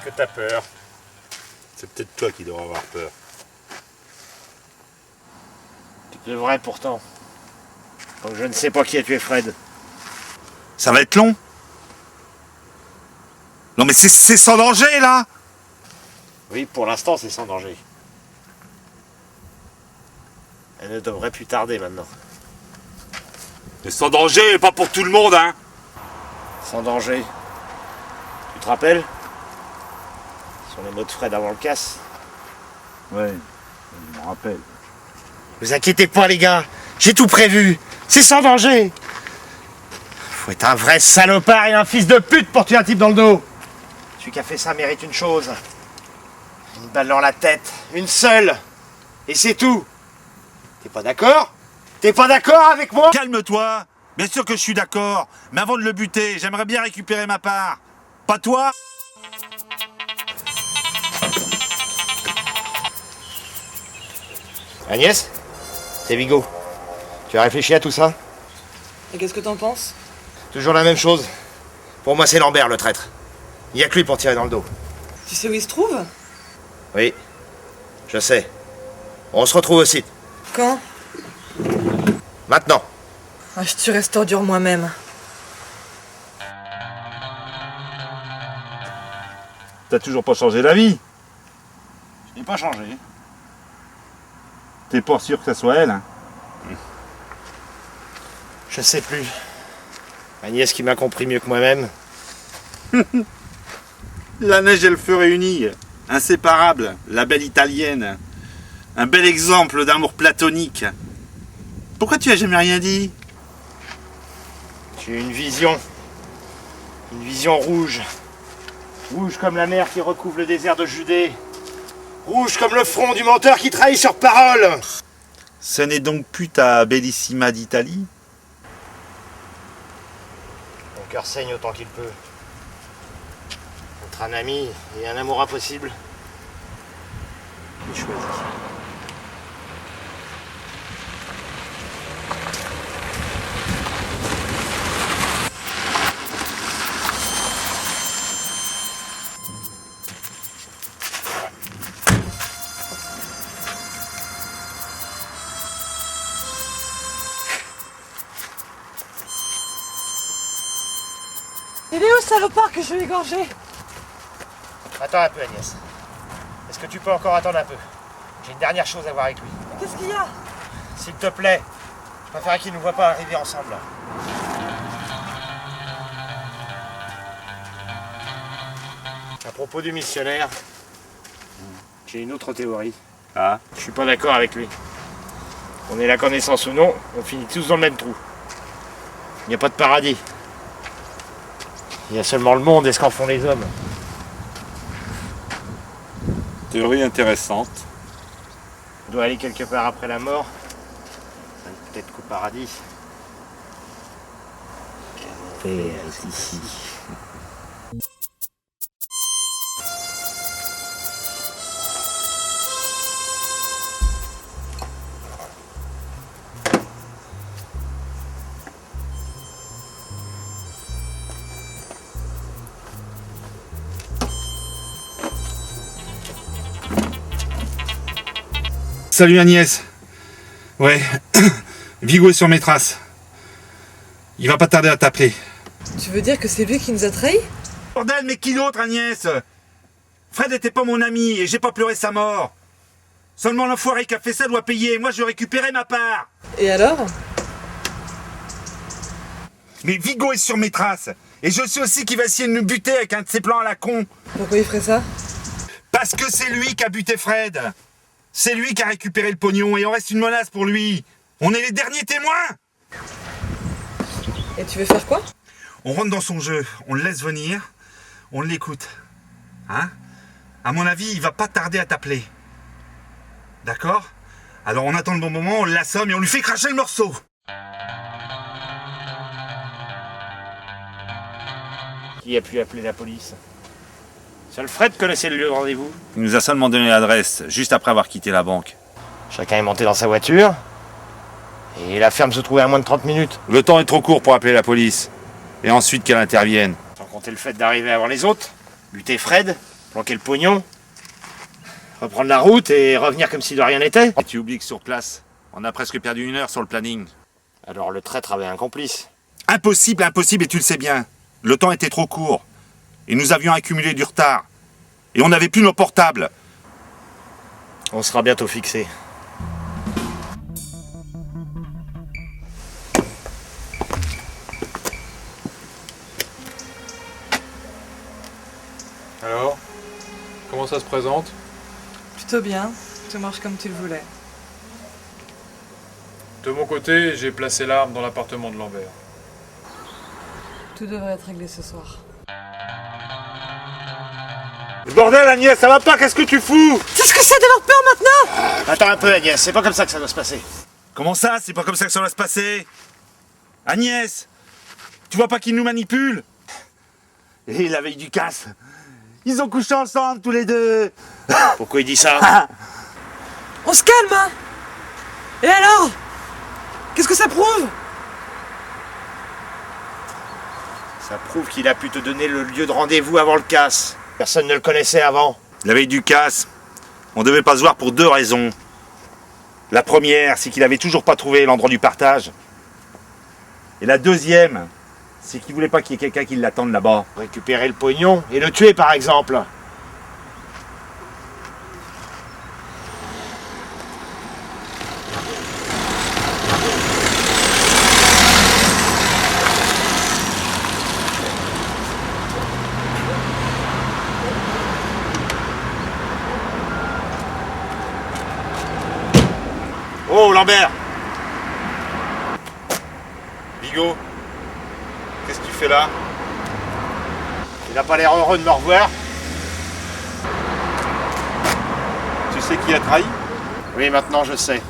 Est-ce que t'as peur? C'est peut-être toi qui devrais avoir peur. Tu devrais pourtant. Donc je ne sais pas qui a tué Fred. Ça va être long. Non mais c'est sans danger là. Oui, pour l'instant c'est sans danger. Elle ne devrait plus tarder maintenant. Mais sans danger, pas pour tout le monde hein. Sans danger. Tu te rappelles? Sur les mots de Fred avant le casse. Ouais, je me rappelle. Vous inquiétez pas les gars, j'ai tout prévu. C'est sans danger. Faut être un vrai salopard et un fils de pute pour tuer un type dans le dos. Celui qui a fait ça mérite une chose. Une balle dans la tête, une seule. Et c'est tout. T'es pas d'accord? T'es pas d'accord avec moi? Calme-toi. Bien sûr que je suis d'accord. Mais avant de le buter, j'aimerais bien récupérer ma part. Pas toi? Agnès? C'est Vigo. Tu as réfléchi à tout ça? Et qu'est-ce que t'en penses? Toujours la même chose. Pour moi c'est Lambert le traître. Il y a que lui pour tirer dans le dos. Tu sais où il se trouve? Oui, je sais. On se retrouve au site. Quand? Maintenant. Ah, je tuerais cette ordure moi-même. T'as toujours pas changé d'avis. Je n'ai pas changé. T'es pas sûr que ça soit elle hein? Je sais plus. Agnès qui m'a compris mieux que moi-même. La neige et le feu réunis, inséparables, la belle italienne. Un bel exemple d'amour platonique. Pourquoi tu as jamais rien dit? J'ai une vision. Une vision rouge. Rouge comme la mer qui recouvre le désert de Judée. Rouge comme le front du menteur qui trahit sur parole. Ce n'est donc plus ta bellissima d'Italie? Mon cœur saigne autant qu'il peut. Entre un ami et un amour impossible, j'ai choisi. Il est où, salopard, que je vais égorger? Attends un peu, Agnès. Est-ce que tu peux encore attendre un peu? J'ai une dernière chose à voir avec lui. Qu'est-ce qu'il y a? S'il te plaît, je préférerais qu'il ne nous voit pas arriver ensemble. À propos du missionnaire, j'ai une autre théorie. Ah. Je suis pas d'accord avec lui. On ait la connaissance ou non, on finit tous dans le même trou. Il n'y a pas de paradis. Il y a seulement le monde et ce qu'en font les hommes. Théorie intéressante. On doit aller quelque part après la mort. Peut-être qu'au paradis. Paix est ici. Salut Agnès. Ouais, Vigo est sur mes traces. Il va pas tarder à t'appeler. Tu veux dire que c'est lui qui nous a trahis? Bordel, mais qui d'autre Agnès? Fred n'était pas mon ami et j'ai pas pleuré sa mort. Seulement l'enfoiré qui a fait ça doit payer. Moi je récupérais ma part. Et alors? Mais Vigo est sur mes traces. Et je sais aussi qu'il va essayer de nous buter avec un de ses plans à la con. Pourquoi il ferait ça? Parce que c'est lui qui a buté Fred. C'est lui qui a récupéré le pognon et on reste une menace pour lui. On est les derniers témoins. Et tu veux faire quoi? On rentre dans son jeu, on le laisse venir, on l'écoute. Hein? À mon avis, il va pas tarder à t'appeler. D'accord? Alors on attend le bon moment, on l'assomme et on lui fait cracher le morceau. Qui a pu appeler la police? Seul Fred connaissait le lieu de rendez-vous. Il nous a seulement donné l'adresse, juste après avoir quitté la banque. Chacun est monté dans sa voiture. Et la ferme se trouvait à moins de 30 minutes. Le temps est trop court pour appeler la police. Et ensuite qu'elle intervienne. Sans compter le fait d'arriver avant les autres, buter Fred, Planquer le pognon, reprendre la route et revenir comme si de rien n'était. Et tu oublies que sur place, on a presque perdu 1 heure sur le planning. Alors le traître avait un complice. Impossible, impossible, et tu le sais bien. Le temps était trop court. Et nous avions accumulé du retard. Et on n'avait plus nos portables. On sera bientôt fixé. Alors, comment ça se présente? Plutôt bien, tout marche comme tu le voulais. De mon côté, j'ai placé l'arme dans l'appartement de Lambert. Tout devrait être réglé ce soir. Bordel, Agnès, ça va pas, qu'est-ce que tu fous? Qu'est-ce que c'est d'avoir peur maintenant? Attends un peu Agnès, c'est pas comme ça que ça doit se passer. Comment ça? C'est pas comme ça que ça va se passer. Agnès, tu vois pas qu'ils nous manipulent? Et la veille du casse, ils ont couché ensemble tous les deux. Pourquoi il dit ça? On se calme, hein? Et alors? Qu'est-ce que ça prouve? Ça prouve qu'il a pu te donner le lieu de rendez-vous avant le casse. Personne ne le connaissait avant. La veille du casse, on devait pas se voir pour 2 raisons. La première, c'est qu'il avait toujours pas trouvé l'endroit du partage. Et la deuxième, c'est qu'il voulait pas qu'il y ait quelqu'un qui l'attende là-bas. Récupérer le pognon et le tuer par exemple. Oh, Lambert! Bigot, qu'est-ce que tu fais là? Il n'a pas l'air heureux de me revoir. Tu sais qui a trahi? Oui, maintenant je sais.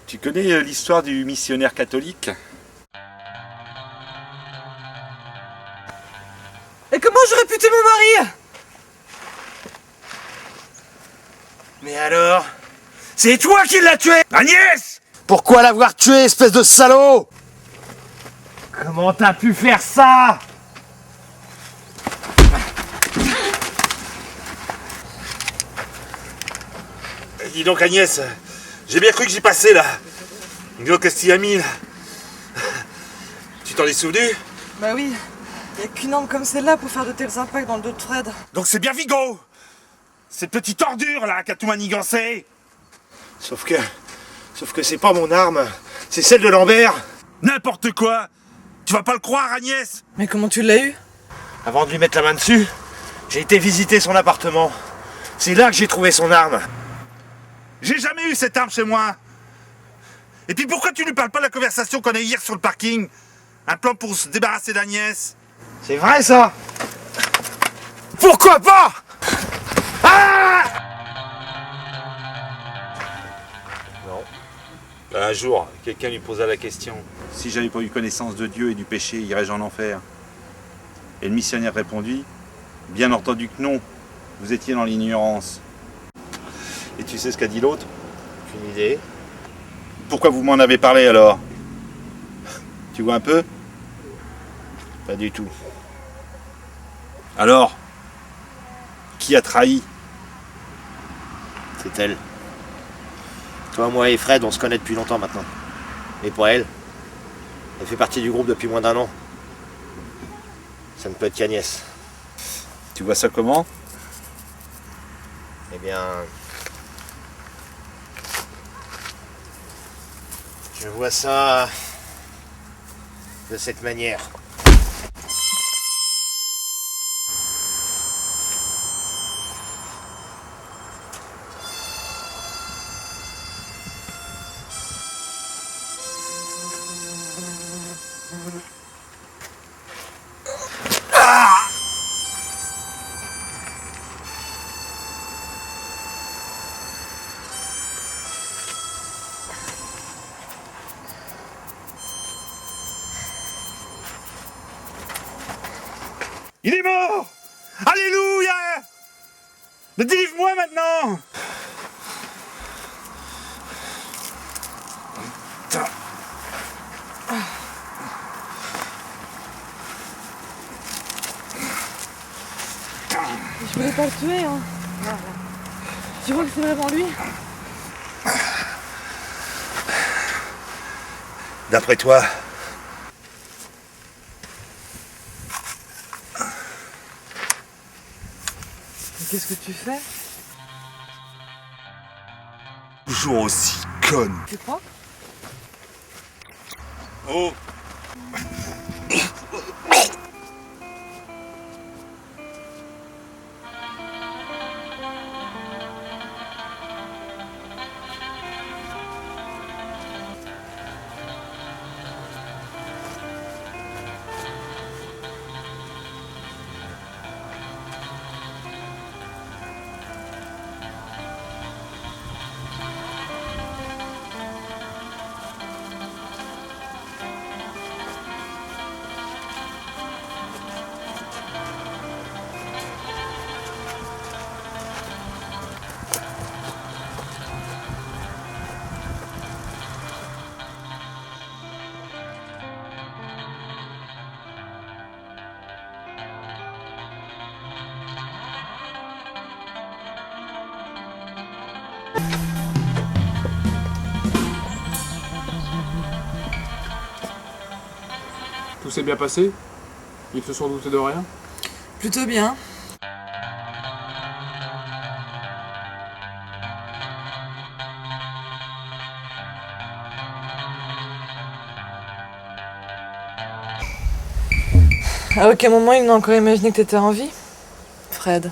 Tu connais l'histoire du missionnaire catholique? Et comment j'aurais pu tuer mon mari? Mais alors? C'est toi qui l'as tué! Agnès! Pourquoi l'avoir tué, espèce de salaud? Comment t'as pu faire ça? Dis donc Agnès, j'ai bien cru que j'y passais là. Dis donc qu'est-ce qu'il y a mis là? Tu t'en es souvenu? Bah oui, y a qu'une arme comme celle-là pour faire de tels impacts dans le dos de Fred. Donc c'est bien Vigo! Cette petite ordure là qui a tout manigancé! Sauf que c'est pas mon arme, c'est celle de Lambert. N'importe quoi! Tu vas pas le croire Agnès! Mais comment tu l'as eu? Avant de lui mettre la main dessus, j'ai été visiter son appartement. C'est là que j'ai trouvé son arme. J'ai jamais eu cette arme chez moi! Et puis pourquoi tu lui parles pas de la conversation qu'on a eue hier sur le parking? Un plan pour se débarrasser d'Agnès? C'est vrai ça? Pourquoi pas? Ah! Non. Un jour, quelqu'un lui posa la question. Si j'avais pas eu connaissance de Dieu et du péché, irais-je en enfer? Et le missionnaire répondit, bien entendu que non, vous étiez dans l'ignorance. Et tu sais ce qu'a dit l'autre? Aucune idée. Pourquoi vous m'en avez parlé alors? Tu vois un peu? Pas du tout. Alors? Qui a trahi? C'est elle. Toi, moi et Fred, on se connaît depuis longtemps maintenant. Mais pas elle. Elle fait partie du groupe depuis moins d'1 an. Ça ne peut être qu'Agnès. Tu vois ça comment? Eh bien... Je vois ça... de cette manière. Je voulais pas le tuer, hein. Voilà. Tu vois que c'est vraiment lui? D'après toi, Mais qu'est-ce que tu fais? Toujours aussi conne. Tu crois? Oh. Tout s'est bien passé? Ils se sont doutés de rien? Plutôt bien. À aucun moment ils n'ont encore imaginé que t'étais en vie, Fred.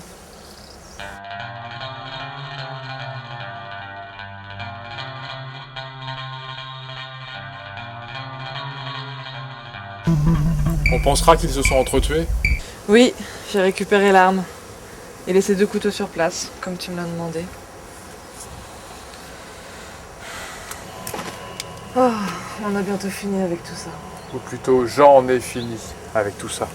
On pensera qu'ils se sont entretués? Oui, j'ai récupéré l'arme. Et laissé 2 couteaux sur place, comme tu me l'as demandé. Oh, on a bientôt fini avec tout ça. Ou plutôt, j'en ai fini avec tout ça.